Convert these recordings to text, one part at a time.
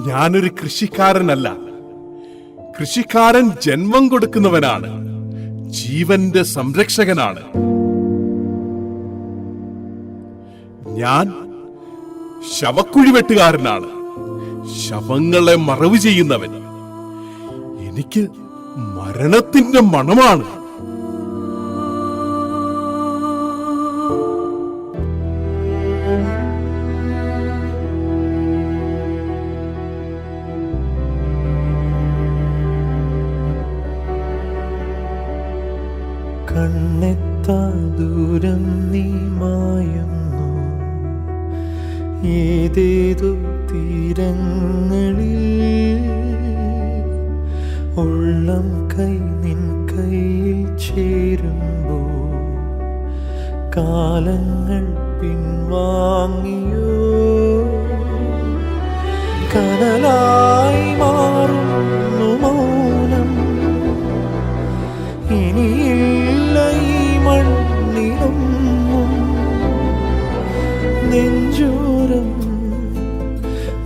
ഞാനൊരു കൃഷിക്കാരനല്ല. കൃഷിക്കാരൻ ജന്മം കൊടുക്കുന്നവനാണ്, ജീവന്റെ സംരക്ഷകനാണ്. ഞാൻ ശവക്കുഴി വെട്ടുകാരനാണ്, ശവങ്ങളെ മറവ് ചെയ്യുന്നവൻ. എനിക്ക് മരണത്തിന്റെ മണമാണ്. കണ്ണെത്താ ദൂരം നീ മായുന്നു ഏതേതോ തീരങ്ങളിൽ, ഉള്ളം കൈ നിൻ കയ്യിൽ ചേരുമ്പോൾ കാലങ്ങൾ പിൻവാങ്ങിയോ, കനലായി മാറുന്നു മൗനം. ഇനിയില്ല ഈ മണ്ണിലൊന്നും, നെഞ്ചോരം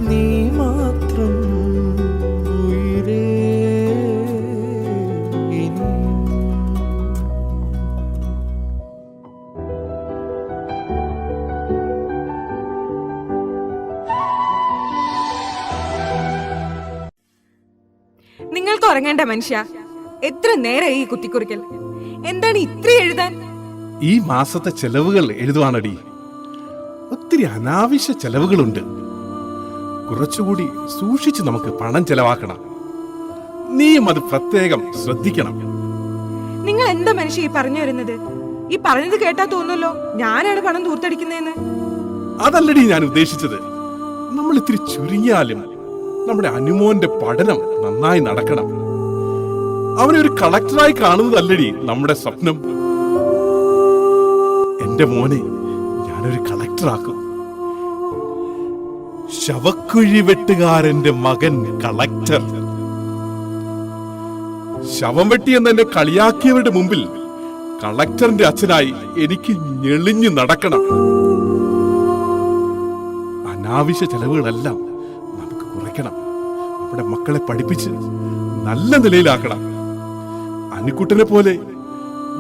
നീ മാത്രം ഉയിരേ. നിങ്ങൾക്ക് ഉറങ്ങേണ്ട മനുഷ്യ, എത്ര നേരം ഈ കുത്തിക്കുറിക്കൽ? എന്താണ് ഇത്ര എഴുതാൻ? ഈ മാസത്തെ ചെലവുകൾ എഴുതുവാണടി. ഒത്തിരി അനാവശ്യ ചെലവുകളുണ്ട്. കുറച്ചുകൂടി സൂക്ഷിച്ച് നമുക്ക് പണം ചെലവാക്കണം. നീയും അത് പ്രത്യേകം ശ്രദ്ധിക്കണം. നിങ്ങൾ എന്താ മനുഷ്യ ഈ പറഞ്ഞു വരുന്നത്? ഈ പറഞ്ഞത് കേട്ടാ തോന്നുമല്ലോ ഞാനാണ് പണം തൂർത്തടിക്കുന്നതെന്ന്. അതല്ലടി ഞാൻ ഉദ്ദേശിച്ചത്. നമ്മൾ ഇത്തിരി ചുരുങ്ങിയാലും നമ്മുടെ അനുമോന്റെ പഠനം നന്നായി നടക്കണം. അവനെ ഒരു കളക്ടറായി കാണുന്നതല്ലടി നമ്മുടെ സ്വപ്നം. എന്റെ മോനെ ഞാനൊരു കളക്ടറാക്കും. ശവക്കുഴി വെട്ടുകാരന്റെ മകൻ കളക്ടർ. ശവം വെട്ടിയെന്ന് എന്നെ കളിയാക്കിയവരുടെ മുമ്പിൽ കളക്ടറിന്റെ അച്ഛനായി എനിക്ക് ഞെളിഞ്ഞു നടക്കണം. അനാവശ്യ ചെലവുകളെല്ലാം നമുക്ക് കുറയ്ക്കണം. നമ്മുടെ മക്കളെ പഠിപ്പിച്ച് നല്ല നിലയിലാക്കണം. അനിക്കുട്ടനെ പോലെ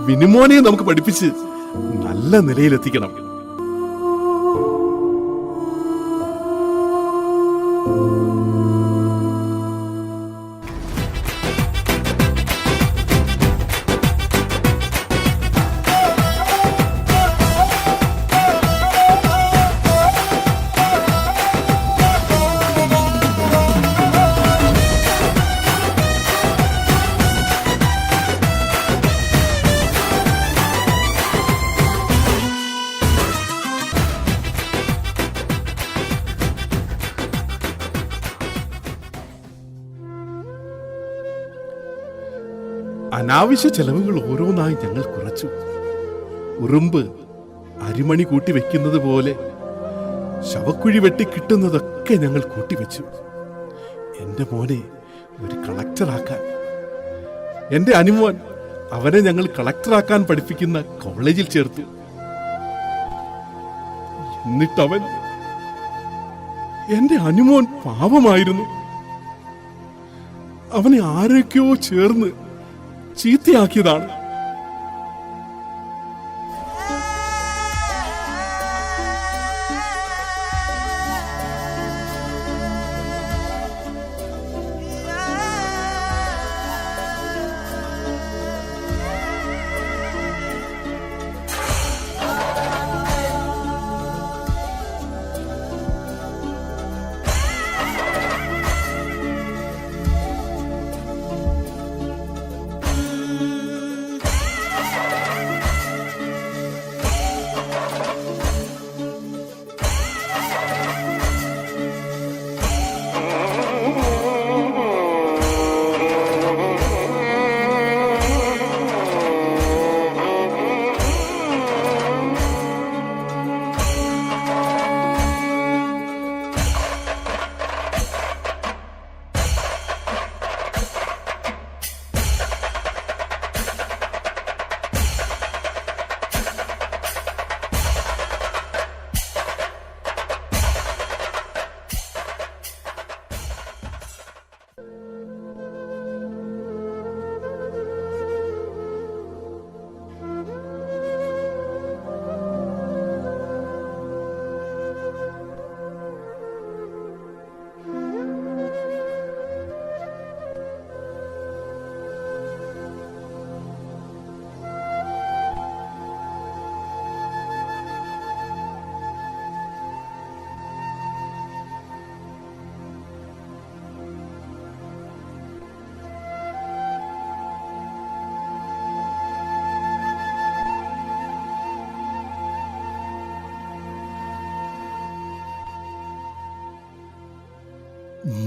വിനുമോനെ നമുക്ക് പഠിപ്പിച്ച് നല്ല നിലയിലെത്തിക്കണം. അനാവശ്യ ചെലവുകൾ ഓരോന്നായി ഞങ്ങൾ കുറച്ചു. ഉറുമ്പ് അരിമണി കൂട്ടി വെക്കുന്നത് പോലെ ശവക്കുഴി വെട്ടി കിട്ടുന്നതൊക്കെ ഞങ്ങൾ കൂട്ടിവെച്ചു. എന്റെ മോനെ ഒരു കളക്ടറാക്കാൻ. എന്റെ അനുമോൻ, അവനെ ഞങ്ങൾ കളക്ടറാക്കാൻ പഠിപ്പിക്കുന്ന കോളേജിൽ ചേർത്തു. എന്നിട്ടവൻ, എന്റെ അനുമോൻ പാവമായിരുന്നു. അവനെ ആരൊക്കെയോ ചേർന്ന് ചീത്തയാക്കിയതാണ്.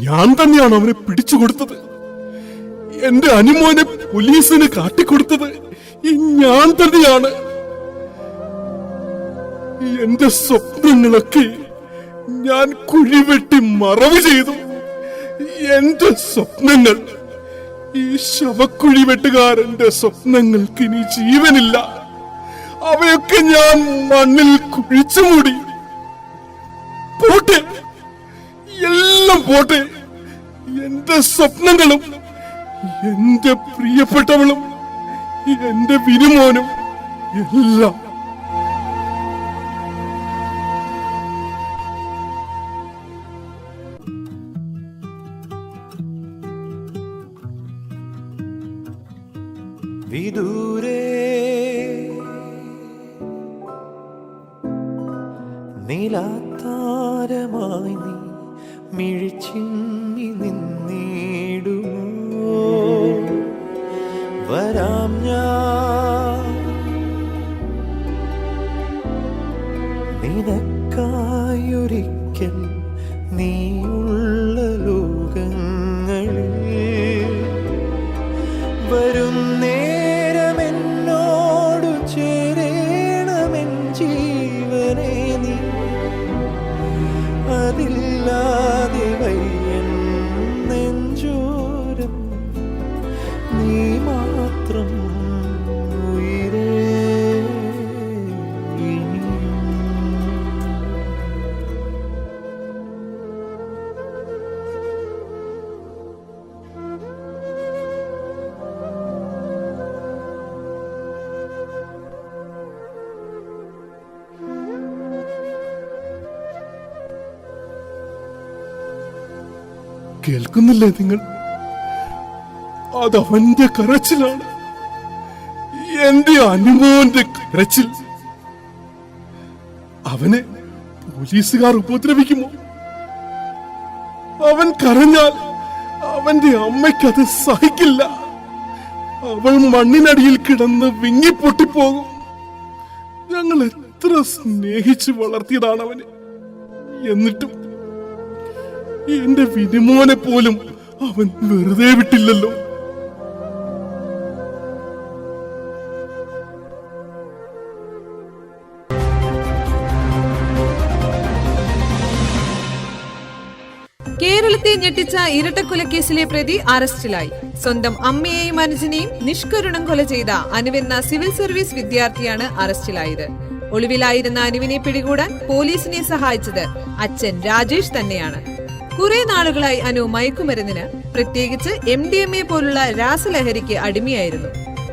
ഞാൻ തന്നെയാണ് അവനെ പിടിച്ചു കൊടുത്തത്. എന്റെ അനുമോനെ പോലീസിന് കാട്ടിക്കൊടുത്തത് ഈ ഞാൻ തന്നെയാണ്. എന്റെ സ്വപ്നങ്ങളൊക്കെ ഞാൻ കുഴിവെട്ടി മറവ് ചെയ്തു. എന്റെ സ്വപ്നങ്ങൾ, ഈ ശവക്കുഴി വെട്ടുകാരന്റെ സ്വപ്നങ്ങൾക്ക് ഇനി ജീവനില്ല. അവയൊക്കെ ഞാൻ മണ്ണിൽ കുഴിച്ചു മൂടി. പോട്ടെ, എല്ലാം പോട്ടെ. എന്റെ സ്വപ്നങ്ങളും എന്റെ പ്രിയപ്പെട്ടവളും എന്റെ വിനുമോനും എല്ലാം. വിദൂരേ നീലാത്താരമായി നീ മിഴിച്ചിങ്ങി നിന്നിടുമോ? വരാം ഞാൻ നിനക്കായൊരിക്കൽ നീയുള്ള ലോകങ്ങളിൽ. വരും നേരമെന്നോടു ചേരേണമെൻ ജീവനെ നീ. അതില്ലാതെ വയ്യൻ നെഞ്ചോരം നീ മാത്രം ഉയിരേ. കേൾക്കുന്നില്ലേ നിങ്ങൾ? അതവന്റെ കരച്ചിലാണ്, എന്റെ അനുമോന്റെ കരച്ചിൽ. അവനെ പോലീസുകാർ ഉപദ്രവിക്കുമോ? അവൻ കരഞ്ഞാൽ അവന്റെ അമ്മയ്ക്കത് സഹിക്കില്ല. അവൾ മണ്ണിനടിയിൽ കിടന്ന് വിങ്ങിപ്പൊട്ടിപ്പോകും. ഞങ്ങൾ എത്ര സ്നേഹിച്ചു വളർത്തിയതാണ് അവനെ. എന്നിട്ടും എന്റെ വിനുമോനെ പോലും അവൻ വെറുതെ വിട്ടില്ലല്ലോ. കേരളത്തെ ഞെട്ടിച്ച ഇരട്ടക്കൊലക്കേസിലെ പ്രതി അറസ്റ്റിലായി. സ്വന്തം അമ്മയെയും അനുജനെയും നിഷ്കരുണം കൊല ചെയ്ത അനുവെന്ന സിവിൽ സർവീസ് വിദ്യാർത്ഥിയാണ് അറസ്റ്റിലായത്. ഒളിവിലായിരുന്ന അനുവിനെ പിടികൂടാൻ പോലീസിനെ സഹായിച്ചത് അച്ഛൻ രാജേഷ് തന്നെയാണ്. കുറെ നാളുകളായി അനു മയക്കുമരുന്നിന്, പ്രത്യേകിച്ച് MDMA പോലുള്ള രാസലഹരിക്ക് അടിമയായിരുന്നു.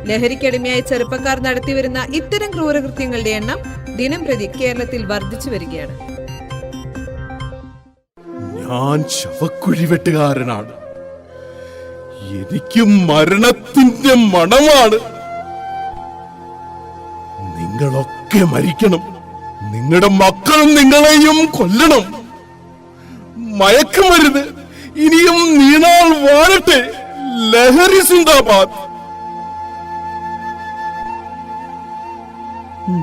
ലഹരിക്കടിമയായി ചെറുപ്പക്കാർ നടത്തിവരുന്ന ഇത്തരം ക്രൂരകൃത്യങ്ങളുടെ എണ്ണം ദിനം പ്രതി കേരളത്തിൽ വർദ്ധിച്ചു വരികയാണ്. ഞാൻ ശവക്കുഴി വെട്ടുകാരനാണ്. എനിക്ക് മരണത്തിന്റെ മണമാണ്. നിങ്ങളൊക്കെ മരിക്കണം. നിങ്ങളുടെ മക്കളും നിങ്ങളെയും കൊല്ലണം. മയക്കുമരുന്ന് ഇനിയും നീണാൾ വാഴട്ടെ. ലഹരി സിന്ദാബാദ്.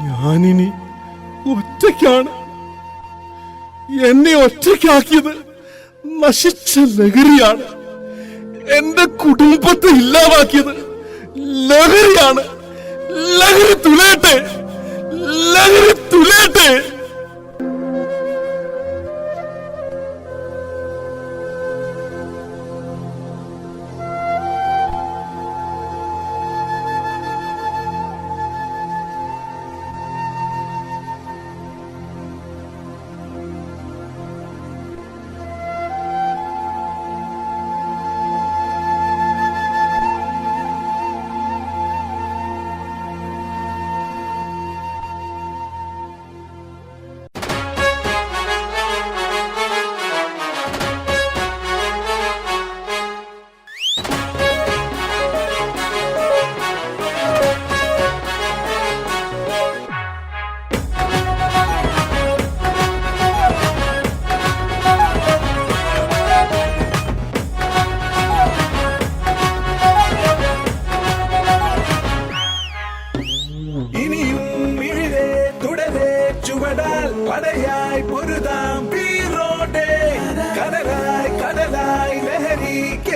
ഞാനിനി ഒറ്റയ്ക്കാണ്. എന്നെ ഒറ്റയ്ക്കാക്കിയത് നശിച്ച ലഹരിയാണ്. എന്റെ കുടുംബത്തെ ഇല്ലാതാക്കിയത് ലഹരിയാണ്. ലഹരി തുലയട്ടെ, ലഹരി തുലയട്ടെ.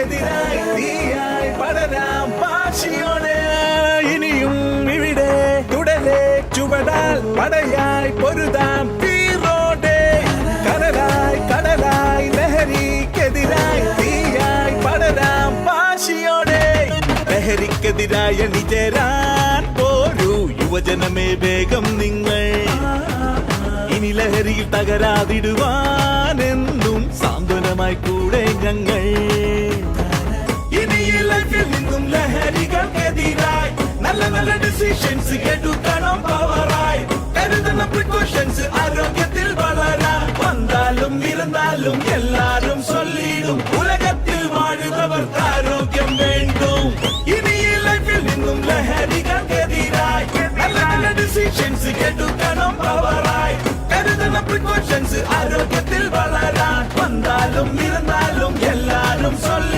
ലഹരിക്കെതിരായി തീയായി പടരാം വാശിയോടെ. ഇനിയും ഇവിടെ തുടരെ ചുവടാൽ പടയായി പൊരുതാം തീരോടെ. കടലായി കടലായി ലഹരിക്കെതിരായി തീയായി പടരാം വാശിയോടെ. ലഹരിക്കെതിരായ നിജരാൻ പോരൂ യുവജനമേ വേഗം നിങ്ങൾ. ഇനി ലഹരിയിൽ തകരാതിടുവാൻ എന്നും സാന്ത്വനമായി കൂടെ ഞങ്ങൾ. ഇനി ഈ ലൈഫിൽ നിന്നും ലഹരികൾക്കെതിരായി നല്ല നല്ല ഡിസിഷൻസ് എടുക്കണം പവറായി. കരുതണം പ്രിക്കോഷൻസ് ആരോഗ്യത്തിൽ വളരാൻ. വന്നാലും ഇരുന്നാലും എല്ലാരും ചൊല്ലിടും ഉലകത്തിൽ വാഴുന്നവർക്ക് ആരോഗ്യം വേണ്ടും. ഇനി ഈ ലൈഫിൽ നിന്നും ലഹരികൾക്കെതിരായി നല്ല നല്ല ഡിസിഷൻസ് എടുക്കണം പവറായി. കരുതണം പ്രിക്കോഷൻസ് ആരോഗ്യത്തിൽ വളരാൻ. വന്നാലും ഇരുന്നാലും എല്ലാരും ചൊല്ലി